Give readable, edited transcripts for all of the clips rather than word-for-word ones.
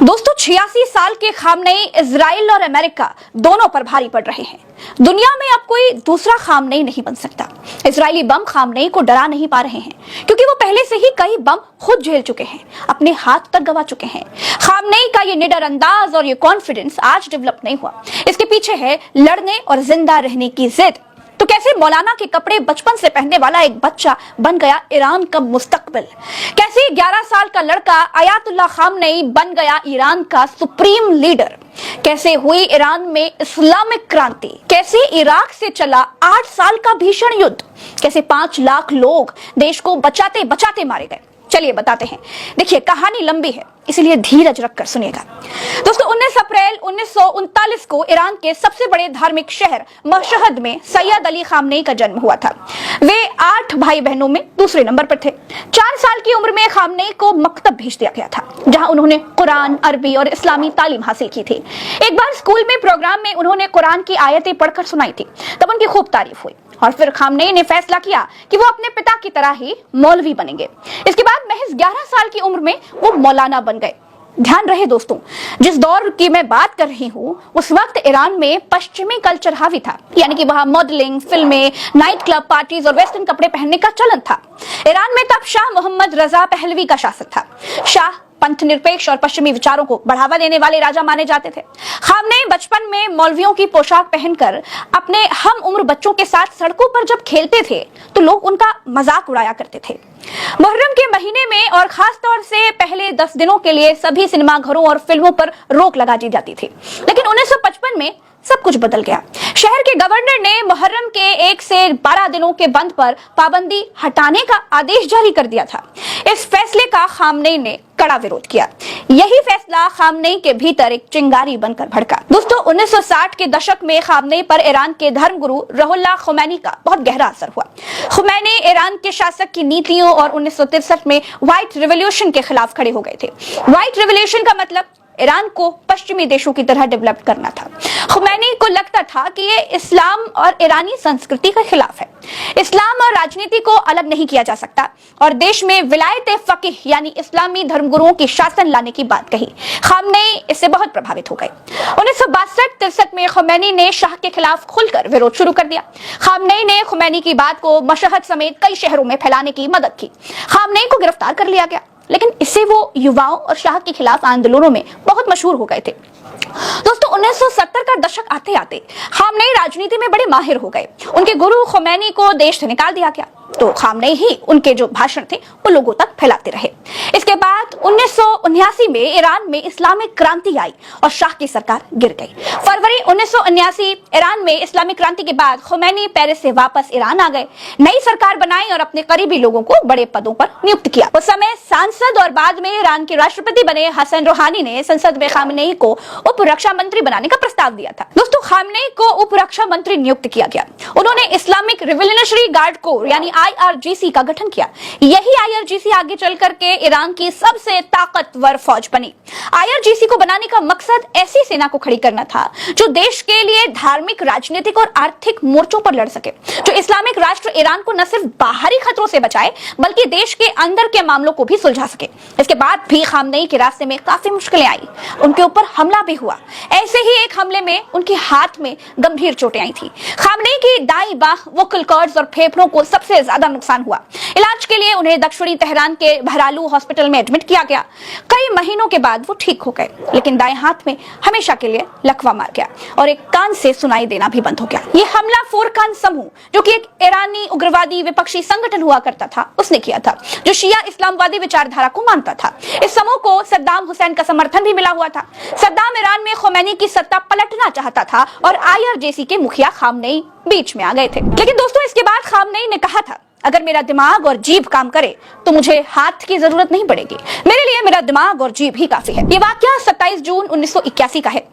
दोस्तों 86 साल के खामनेई इजराइल और अमेरिका दोनों पर भारी पड़ रहे हैं। दुनिया में अब कोई दूसरा खामनेई नहीं बन सकता। इजरायली बम खामनेई को डरा नहीं पा रहे हैं क्योंकि वो पहले से ही कई बम खुद झेल चुके हैं, अपने हाथ तक गवा चुके हैं। खामनेई का ये निडर अंदाज और ये कॉन्फिडेंस आज डेवलप नहीं हुआ, इसके पीछे है लड़ने और जिंदा रहने की जिद। तो कैसे मौलाना के कपड़े बचपन से पहनने वाला एक बच्चा बन गया ईरान का मुस्तकबिल? कैसे 11 साल का लड़का अयातुल्लाह खामनेई बन गया ईरान का सुप्रीम लीडर? कैसे हुई ईरान में इस्लामिक क्रांति? कैसे इराक से चला 8 साल का भीषण युद्ध? कैसे 5 लाख लोग देश को बचाते बचाते मारे गए? चलिए बताते हैं। देखिए, कहानी लंबी है, इसीलिए धीरज रखकर सुनिएगा। दोस्तों 19 अप्रैल 1939 को ईरान के सबसे बड़े धार्मिक शहर मशहद में सैयद अली खामनेई का जन्म हुआ था। वे 8 भाई बहनों में दूसरे नंबर पर थे। 4 साल की उम्र में खामनेई को मकतब भेज दिया गया था, जहां उन्होंने कुरान, अरबी और इस्लामी तालीम हासिल की थी। एक बार स्कूल में प्रोग्राम में उन्होंने कुरान की आयतें पढ़कर सुनाई थी, तब उनकी खूब तारीफ हुई और फिर खामनेई ने फैसला किया कि वो अपने पिता की तरह ही मौलवी बनेंगे। इसके बाद महज 11 साल की उम्र में वो मौलाना बन गए। ध्यान रहे दोस्तों, जिस दौर की मैं बात कर रही हूँ उस वक्त ईरान में पश्चिमी कल्चर हावी था, यानी कि वहाँ मॉडलिंग, फिल्में, नाइट क्लब, पार्टीज और वेस्टर्न कपड़े पहनने का चलन था। ईरान में तब शाह मोहम्मद रजा पहलवी का शासक था। शाह पंथ निरपेक्ष और पश्चिमी विचारों को बढ़ावा देने वाले राजा माने जाते थे। खामनेई बचपन में मौलवियों की पोशाक पहनकर अपने हम उम्र बच्चों के साथ सड़कों पर जब खेलते थे तो लोग उनका मजाक उड़ाया करते थे। मुहर्रम के महीने में और खास तौर से पहले 10 दिनों के लिए सभी सिनेमा घरों और फिल्मों पर रोक लगा दी जाती थी। लेकिन 1955 में सब कुछ बदल गया। शहर के गवर्नर ने मुहर्रम के 1 से 12 दिनों के बंद पर पाबंदी हटाने का आदेश जारी कर दिया था। इस फैसले का खामनेई ने कड़ा विरोध किया। यही फैसला खामनेई के भीतर एक चिंगारी बनकर भड़का। दोस्तों 1960 के दशक में खामनेई पर ईरान के धर्मगुरु रुहुल्लाह खुमैनी का बहुत गहरा असर हुआ। खुमैनी ईरान के शासक की नीतियों और 1963 में व्हाइट रिवॉल्यूशन के खिलाफ खड़े हो गए थे। व्हाइट रिवॉल्यूशन का मतलब ईरान को पश्चिमी देशों की तरह डेवलप करना था। खुमैनी को लगता था कि ये इस्लाम और ईरानी संस्कृति के खिलाफ है। इस्लाम और राजनीति को अलग नहीं किया जा सकता और देश में विलायत फकीह यानी इस्लामी धर्मगुरुओं की शासन लाने की बात कही। खामनेई इससे बहुत प्रभावित हो गए। 1962-63 में खुमैनी ने शाह के खिलाफ खुलकर विरोध शुरू कर दिया। खामनेई ने खुमैनी की बात को मशहद समेत कई शहरों में फैलाने की मदद की। खामनेई को गिरफ्तार कर लिया गया, लेकिन इससे वो युवाओं और शाह के खिलाफ आंदोलनों में बहुत मशहूर हो गए थे। दोस्तों 1970 का दशक आते आते खामनेई राजनीति में बड़े माहिर हो गए। उनके गुरु खुमैनी को देश से निकाल दिया गया, तो खामनेई ही उनके जो भाषण थे वो लोगों तक फैलाते रहे। इसके बाद 1979 में ईरान में इस्लामिक क्रांति आई और शाह की सरकार गिर गई। फरवरी 1979 ईरान में इस्लामिक क्रांति के बाद खुमैनी पेरिस से वापस ईरान आ गए, नई सरकार बनाई और अपने करीबी लोगों को बड़े पदों पर नियुक्त किया। उस समय सांसद और बाद में ईरान के राष्ट्रपति बने हसन रूहानी ने संसद में खामनेई को उप रक्षा मंत्री बनाने का प्रस्ताव दिया था। दोस्तों खामनेई को उप रक्षा मंत्री नियुक्त किया गया। उन्होंने इस्लामिक रिवॉल्यूशनरी गार्ड कोर यानी IRGC का गठन किया। यही IRGC आगे चल करके ईरान की सबसे ताकतवर फौज बनी। IRGC को बनाने का मकसद ऐसी सेना को खड़ी करना था जो देश के लिए धार्मिक, राजनीतिक और आर्थिक मोर्चों पर लड़ सके, जो इस्लामिक राष्ट्र ईरान को न सिर्फ बाहरी खतरों से बचाए बल्कि देश के अंदर के मामलों को भी सुलझा सके। इसके बाद भी खामनेई के रास्ते में काफी मुश्किलें आई, उनके ऊपर हमला भी हुआ। ऐसे ही एक हमले में उनके हाथ में गंभीर चोटें आई थी। खामनेई की दाईं बाह, वोकल कॉर्ड्स और फेफड़ों को सबसे ज्यादा नुकसान हुआ। इलाज के लिए उन्हें दक्षिणी तेहरान के बहरालू हॉस्पिटल में एडमिट किया गया। कई महीनों के बाद वो ठीक हो गए, लेकिन दाएं हाथ में हमेशा के लिए लकवा मार गया और एक कान से सुनाई देना भी बंद हो गया। ये हमला फुरकान समूह, जो कि एक ईरानी उग्रवादी विपक्षी संगठन हुआ करता था, उसने किया था, जो शिया इस्लामवादी विचारधारा को मानता था। इस समूह को सद्दाम हुसैन का समर्थन भी मिला हुआ था। सद्दाम ईरान में खुमैनी की सत्ता पलटना चाहता था और IRGC के मुखिया खामनेई बीच में आ गए थे। लेकिन दोस्तों इसके बाद खामनेई ने कहा था, अगर मेरा दिमाग और जीभ काम करे तो मुझे हाथ की जरूरत नहीं पड़ेगी, मेरे लिए मेरा दिमाग और जीभ ही काफी है। ये वाकया 27 जून 1981 का है।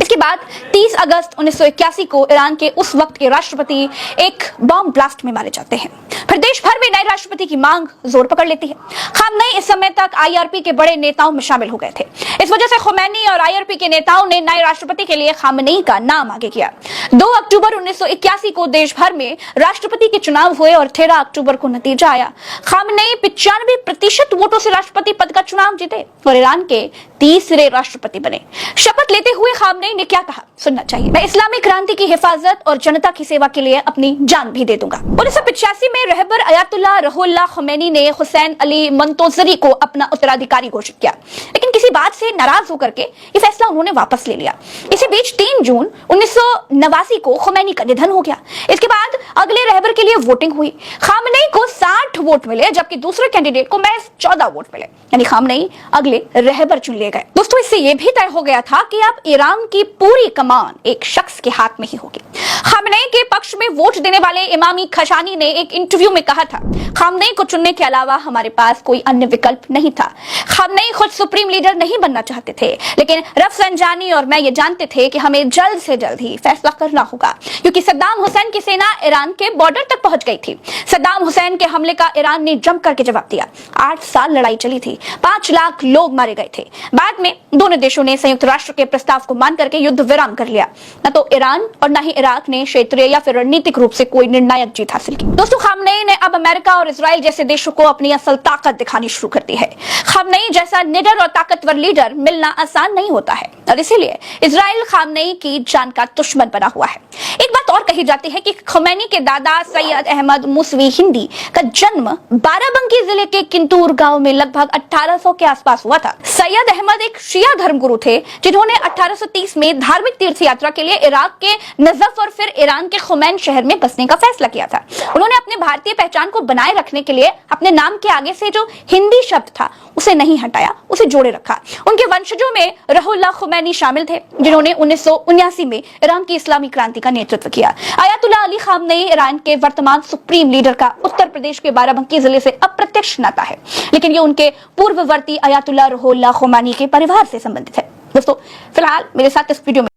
इसके बाद 30 अगस्त 1981 को ईरान के उस वक्त के राष्ट्रपति एक बॉम्ब ब्लास्ट में मारे जाते हैं। फिर देश भर में नए राष्ट्रपति की मांग जोर पकड़ लेती है। खामनेई इस समय तक आईआरपी के बड़े नेताओं में शामिल हो गए थे। इस वजह से खुमैनी और आईआरपी के नेताओं ने नए राष्ट्रपति के लिए खामनेई का नाम आगे किया। 2 अक्टूबर 1981 को देश भर में राष्ट्रपति के चुनाव हुए और 13 अक्टूबर को नतीजा आया। खामनेई 95% वोटों से राष्ट्रपति पद का चुनाव जीते और ईरान के तीसरे राष्ट्रपति बने। शपथ लेते हुए खामनेई ने क्या कहा, सुनना चाहिए। मैं इस्लामी क्रांति की हिफाजत और जनता की सेवा के लिए अपनी जान भी दे दूंगा। 1985 में रहबर अयातुल्लाह रुहुल्लाह खुमैनी ने हुसैन अली मंतोजरी को अपना उत्तराधिकारी घोषित किया, लेकिन किसी बात से नाराज होकर के ये फैसला उन्होंने वापस ले लिया। इसी बीच 3 जून 1989 को खुमैनी का निधन हो गया। इसके बाद अगले रहबर के लिए वोटिंग हुई। खामनेई को 60 वोट मिले, जबकि दूसरे कैंडिडेट को महज 14 वोट मिले, यानी खामनेई अगले रहबर चुन लिए गए। दोस्तों, इससे यह भी तय हो गया था कि अब ईरान की पूरी कमान एक शख्स के हाथ में ही होगी। खामनेई के पक्ष में वोट देने वाले इमामी खशानी ने एक इंटरव्यू में कहा था, खामनेई को चुनने के अलावा हमारे पास कोई अन्य विकल्प नहीं था। खामनेई खुद सुप्रीम लीडर नहीं बनना चाहते थे, लेकिन रफसंजानी और मैं ये जानते थे कि हमें जल्द से जल्द ही फैसला करना होगा, क्योंकि सद्दाम हुसैन की सेना ईरान के बॉर्डर तक पहुंच गई थी। सद्दाम हुसैन के हमले का ईरान ने जम करके जवाब दिया। 8 साल लड़ाई चली थी, 5 लाख लोग मारे गए थे। बाद में दोनों देशों ने संयुक्त राष्ट्र के प्रस्ताव को मान करके युद्ध विराम कर लिया। न तो ईरान और न ही इराक ने क्षेत्रीय या फिर रणनीतिक रूप से कोई निर्णायक जीत हासिल की। दोस्तों, खामनेई ने अब अमेरिका और इजराइल जैसे देशों को अपनी असल ताकत दिखानी शुरू कर दी है। खामनेई जैसा निडर और ताकतवर लीडर मिलना आसान नहीं होता है और इसीलिए इजराइल खामनेई की जान का दुश्मन बना हुआ है। एक बात और कही जाती है कि खुमैनी के दादा सैयद अहमद मूसवी हिंदी का जन्म बाराबंकी जिले के किंतूर गांव में लगभग 1800 के आसपास हुआ था। सैयद अहमद एक शिया धर्मगुरु थे, जिन्होंने 1830 में धार्मिक तीर्थ यात्रा के लिए इराक के नजफ और फिर ईरान के खुमैन शहर में बसने का फैसला किया था। उन्होंने अपने भारतीय पहचान को बनाए रखने के लिए अपने नाम के आगे से जो हिंदी शब्द था उसे नहीं हटाया, उसे जोड़े रखा। उनके वंशजों में रुहुल्लाह खुमैनी शामिल थे, जिन्होंने 1979 में ईरान की इस्लामी क्रांति का नेतृत्व किया। अयातुल्लाह अली खामनेई ईरान के वर्तमान सुप्रीम लीडर का उत्तर प्रदेश के बाराबंकी जिले से अप्रत्यक्ष नाता है, लेकिन ये उनके पूर्ववर्ती अयातुल्लाह रुहुल्लाह खुमैनी के परिवार से संबंधित है। दोस्तों, फिलहाल मेरे साथ इस वीडियो में